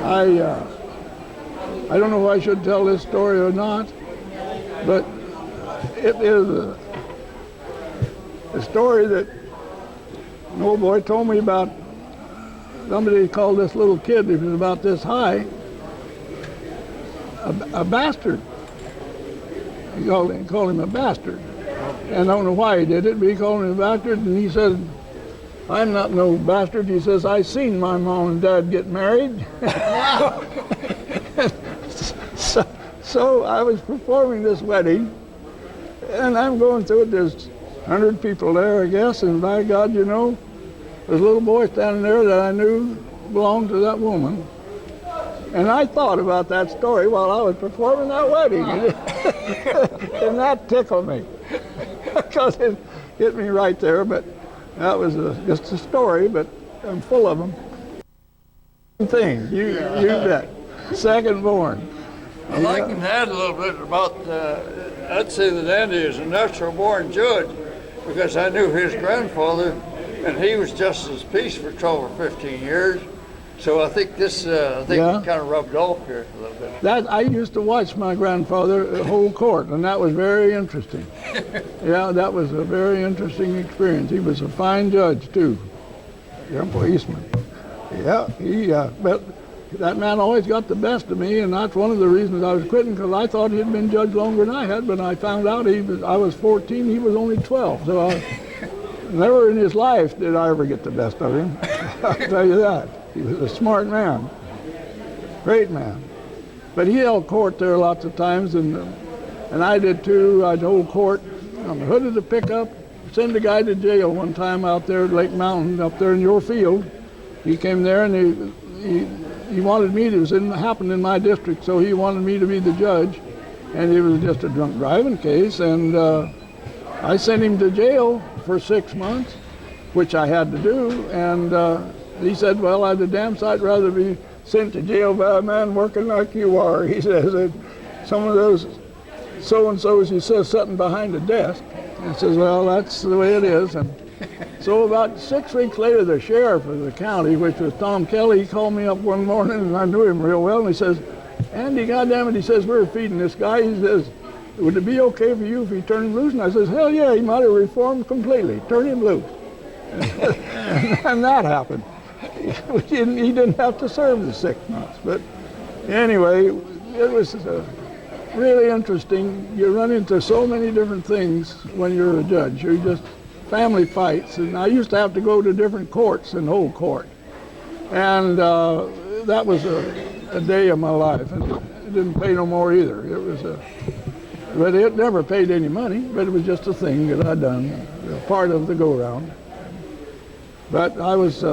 I don't know if I should tell this story or not, but it is a story that an old boy told me about. Somebody called this little kid, he was about this high, a bastard. He called him a bastard. And I don't know why he did it, but he called him a bastard, and he said, "I'm not no bastard." He says, "I seen my mom and dad get married." So I was performing this wedding, and I'm going through it. There's 100 people there, I guess, and by God, you know, there's a little boy standing there that I knew belonged to that woman. And I thought about that story while I was performing that wedding. And that tickled me, because it hit me right there. But that was just a story, but I'm full of them. Thing, you bet. Second born. Well, I can add a little bit about, I'd say that Andy is a natural-born judge, because I knew his grandfather, and he was justice of peace for 12 or 15 years. So I think this, it kind of rubbed off here a little bit. That I used to watch my grandfather hold court, and that was very interesting. Yeah, that was a very interesting experience. He was a fine judge too, young policeman. Yeah, but that man always got the best of me, and that's one of the reasons I was quitting, because I thought he'd been judged longer than I had, but I found out I was 14, he was only 12. So never in his life did I ever get the best of him. I'll tell you that. He was a smart man, great man. But he held court there lots of times, and I did too. I'd hold court on the hood of the pickup, send a guy to jail one time out there at Lake Mountain, up there in your field. He came there, and he wanted me to, happened in my district, so he wanted me to be the judge, and it was just a drunk driving case, and I sent him to jail for 6 months, which I had to do, and he said, "Well, I'd a damn sight rather be sent to jail by a man working like you are." He says that some of those so-and-sos, he says, sitting behind a desk, and he says, "Well, that's the way it is." And so about 6 weeks later, the sheriff of the county, which was Tom Kelly, he called me up one morning, and I knew him real well, and he says, "Andy, goddammit," he says, "we're feeding this guy." He says, "Would it be okay for you if he turned him loose?" And I says, "Hell yeah, he might have reformed completely. Turn him loose." And that happened. He didn't have to serve the 6 months. But anyway, it was really interesting. You run into so many different things when you're a judge. You're just family fights. And I used to have to go to different courts and hold court. And that was a day of my life. And it didn't pay no more either. It was but it never paid any money, but it was just a thing that I'd done, part of the go-round. But I was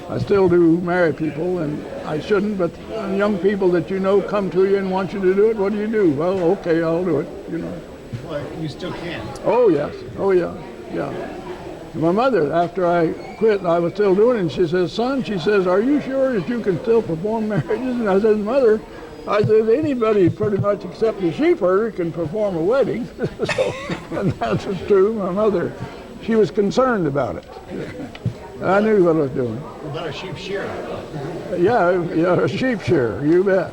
I still do marry people, and I shouldn't, but young people that you know come to you and want you to do it, what do? Well, okay, I'll do it, you know. Well, you still can. Oh, yes. Oh, yeah. My mother, after I quit, I was still doing it, and she says, "Son," she says, "are you sure that you can still perform marriages?" And I said, "Mother," I said, "anybody pretty much except a sheep herder can perform a wedding." So, and that's true. My mother, she was concerned about it. I knew what I was doing. What about a sheep shearer? Yeah, a sheep shearer, you bet.